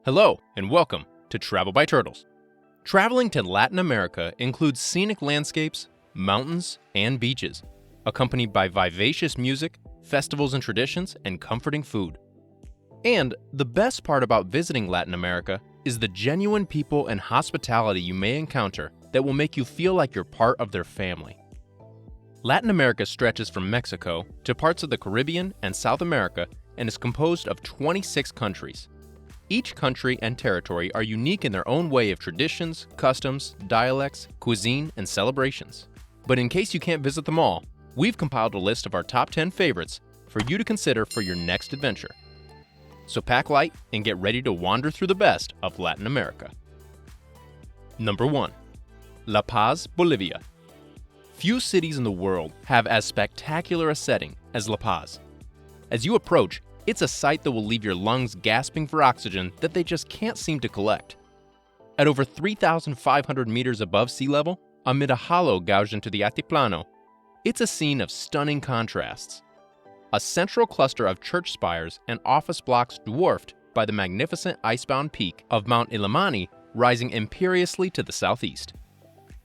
Hello, and welcome to Travel by Turtles. Traveling to Latin America includes scenic landscapes, mountains, and beaches, accompanied by vivacious music, festivals and traditions, and comforting food. And the best part about visiting Latin America is the genuine people and hospitality you may encounter that will make you feel like you're part of their family. Latin America stretches from Mexico to parts of the Caribbean and South America and is composed of 26 countries. Each country and territory are unique in their own way of traditions, customs, dialects, cuisine, and celebrations. But in case you can't visit them all, we've compiled a list of our top 10 favorites for you to consider for your next adventure. So pack light and get ready to wander through the best of Latin America. Number 1. La Paz, Bolivia. Few cities in the world have as spectacular a setting as La Paz. As you approach, it's a sight that will leave your lungs gasping for oxygen that they just can't seem to collect. At over 3,500 meters above sea level, amid a hollow gouged into the Altiplano, it's a scene of stunning contrasts. A central cluster of church spires and office blocks dwarfed by the magnificent icebound peak of Mount Illimani rising imperiously to the southeast.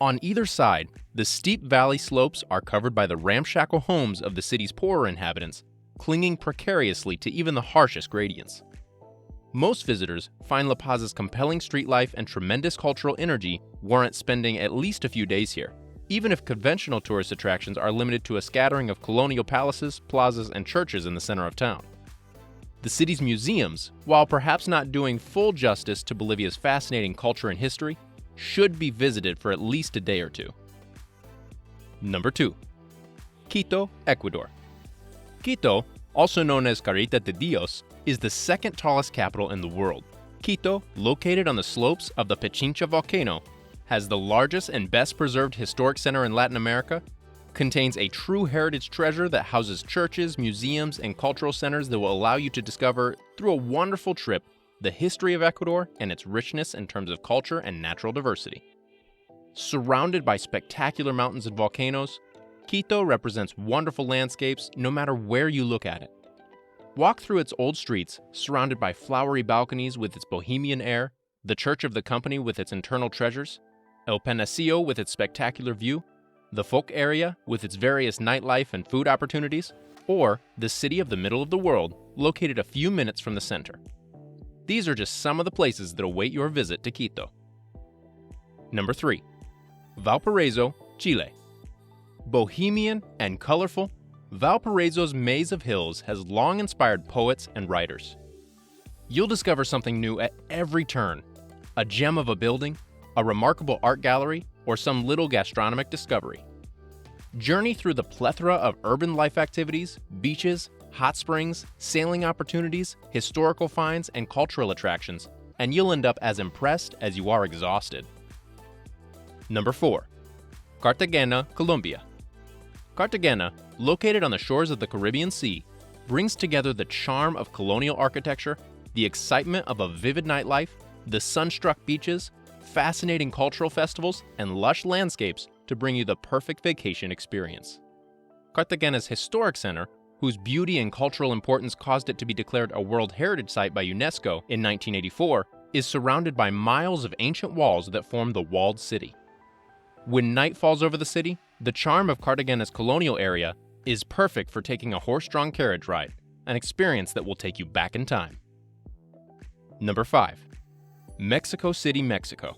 On either side, the steep valley slopes are covered by the ramshackle homes of the city's poorer inhabitants, clinging precariously to even the harshest gradients. Most visitors find La Paz's compelling street life and tremendous cultural energy warrant spending at least a few days here, even if conventional tourist attractions are limited to a scattering of colonial palaces, plazas, and churches in the center of town. The city's museums, while perhaps not doing full justice to Bolivia's fascinating culture and history, should be visited for at least a day or two. Number 2. Quito, Ecuador. Quito, also known as Carita de Dios, is the second tallest capital in the world. Quito, located on the slopes of the Pichincha volcano, has the largest and best preserved historic center in Latin America, contains a true heritage treasure that houses churches, museums, and cultural centers that will allow you to discover, through a wonderful trip, the history of Ecuador and its richness in terms of culture and natural diversity. Surrounded by spectacular mountains and volcanoes, Quito represents wonderful landscapes no matter where you look at it. Walk through its old streets, surrounded by flowery balconies with its bohemian air, the Church of the Company with its internal treasures, El Panacillo with its spectacular view, the folk area with its various nightlife and food opportunities, or the city of the middle of the world, located a few minutes from the center. These are just some of the places that await your visit to Quito. Number 3. Valparaiso, Chile. Bohemian and colorful, Valparaiso's maze of hills has long inspired poets and writers. You'll discover something new at every turn, a gem of a building, a remarkable art gallery, or some little gastronomic discovery. Journey through the plethora of urban life activities, beaches, hot springs, sailing opportunities, historical finds, and cultural attractions, and you'll end up as impressed as you are exhausted. Number 4. Cartagena, Colombia. Cartagena, located on the shores of the Caribbean Sea, brings together the charm of colonial architecture, the excitement of a vivid nightlife, the sun-struck beaches, fascinating cultural festivals, and lush landscapes to bring you the perfect vacation experience. Cartagena's historic center, whose beauty and cultural importance caused it to be declared a World Heritage Site by UNESCO in 1984, is surrounded by miles of ancient walls that form the walled city. When night falls over the city, the charm of Cartagena's colonial area is perfect for taking a horse-drawn carriage ride, an experience that will take you back in time. Number 5. Mexico City, Mexico.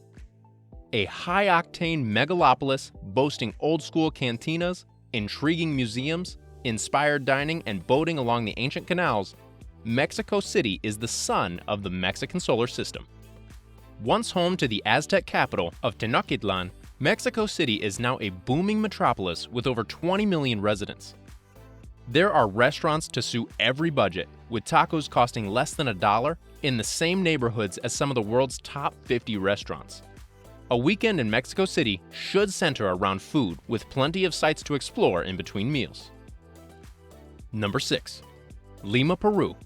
A high-octane megalopolis boasting old-school cantinas, intriguing museums, inspired dining, and boating along the ancient canals, Mexico City is the sun of the Mexican solar system. Once home to the Aztec capital of Tenochtitlan, Mexico City is now a booming metropolis with over 20 million residents. There are restaurants to suit every budget, with tacos costing less than $1 in the same neighborhoods as some of the world's top 50 restaurants. A weekend in Mexico City should center around food, with plenty of sights to explore in between meals. Number 6. Lima, Peru.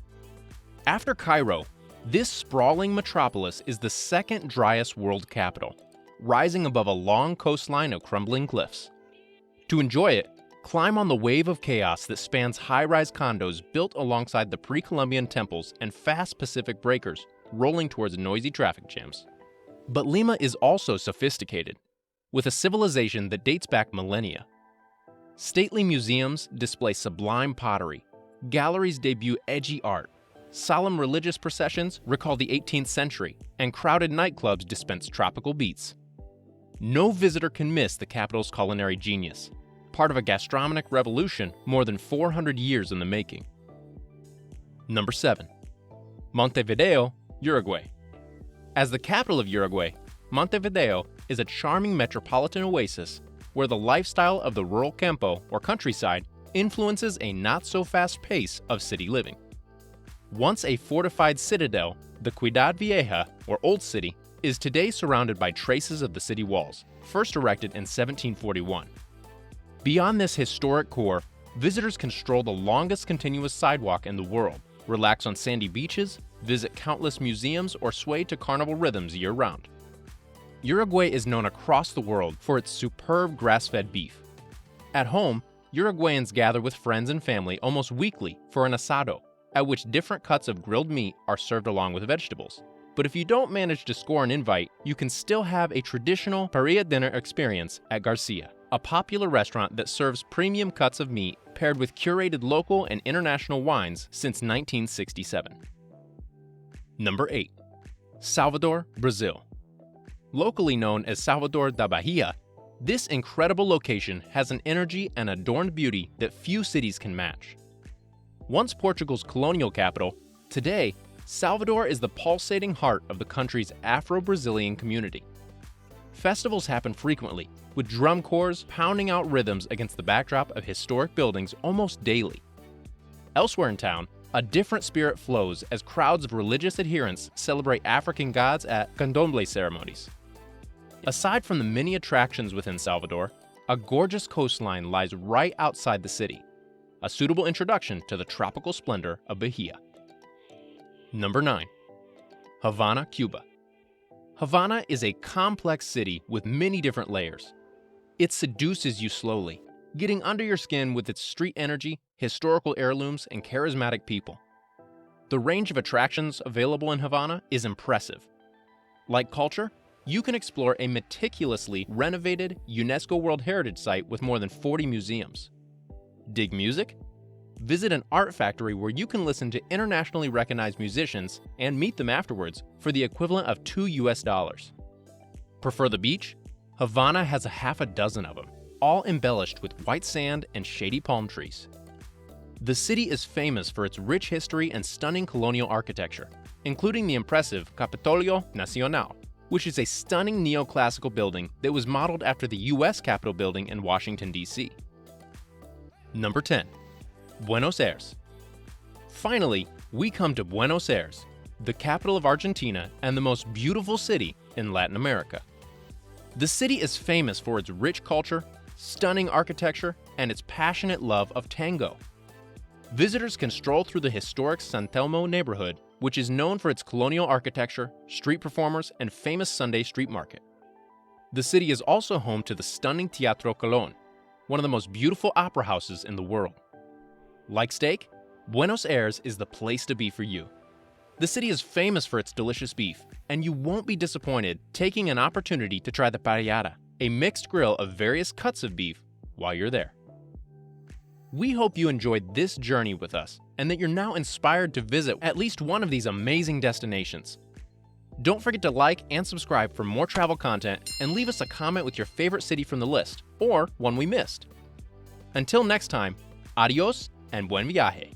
After Cairo, this sprawling metropolis is the second driest world capital, rising above a long coastline of crumbling cliffs. To enjoy it, climb on the wave of chaos that spans high-rise condos built alongside the pre-Columbian temples and fast Pacific breakers, rolling towards noisy traffic jams. But Lima is also sophisticated, with a civilization that dates back millennia. Stately museums display sublime pottery, galleries debut edgy art, solemn religious processions recall the 18th century, and crowded nightclubs dispense tropical beats. No visitor can miss the capital's culinary genius, part of a gastronomic revolution more than 400 years in the making. Number 7. Montevideo, Uruguay. As the capital of Uruguay, Montevideo is a charming metropolitan oasis where the lifestyle of the rural campo or countryside influences a not-so-fast pace of city living. Once a fortified citadel, the Ciudad Vieja, or Old City, is today surrounded by traces of the city walls, first erected in 1741. Beyond this historic core, visitors can stroll the longest continuous sidewalk in the world, relax on sandy beaches, visit countless museums, or sway to carnival rhythms year-round. Uruguay is known across the world for its superb grass-fed beef. At home, Uruguayans gather with friends and family almost weekly for an asado, at which different cuts of grilled meat are served along with vegetables. But if you don't manage to score an invite, you can still have a traditional parrilla dinner experience at Garcia, a popular restaurant that serves premium cuts of meat paired with curated local and international wines since 1967. Number 8. Salvador, Brazil. Locally known as Salvador da Bahia, this incredible location has an energy and adorned beauty that few cities can match. Once Portugal's colonial capital, today, Salvador is the pulsating heart of the country's Afro-Brazilian community. Festivals happen frequently, with drum corps pounding out rhythms against the backdrop of historic buildings almost daily. Elsewhere in town, a different spirit flows as crowds of religious adherents celebrate African gods at candomblé ceremonies. Aside from the many attractions within Salvador, a gorgeous coastline lies right outside the city, a suitable introduction to the tropical splendor of Bahia. Number 9. Havana, Cuba. Havana is a complex city with many different layers. It seduces you slowly, getting under your skin with its street energy, historical heirlooms, and charismatic people. The range of attractions available in Havana is impressive. Like culture, you can explore a meticulously renovated UNESCO World Heritage Site with more than 40 museums. Dig music? Visit an art factory where you can listen to internationally recognized musicians and meet them afterwards for the equivalent of $2. Prefer the beach? Havana has a half a dozen of them, all embellished with white sand and shady palm trees. The city is famous for its rich history and stunning colonial architecture, including the impressive Capitolio Nacional, which is a stunning neoclassical building that was modeled after the U.S. Capitol building in Washington, D.C. Number 10. Buenos Aires. Finally, we come to Buenos Aires, the capital of Argentina and the most beautiful city in Latin America. The city is famous for its rich culture, stunning architecture, and its passionate love of tango. Visitors can stroll through the historic San Telmo neighborhood, which is known for its colonial architecture, street performers, and famous Sunday street market. The city is also home to the stunning Teatro Colón, one of the most beautiful opera houses in the world. Like steak, Buenos Aires is the place to be for you. The city is famous for its delicious beef, and you won't be disappointed taking an opportunity to try the parrillada, a mixed grill of various cuts of beef, while you're there. We hope you enjoyed this journey with us and that you're now inspired to visit at least one of these amazing destinations. Don't forget to like and subscribe for more travel content and leave us a comment with your favorite city from the list or one we missed. Until next time, adios and buen viaje.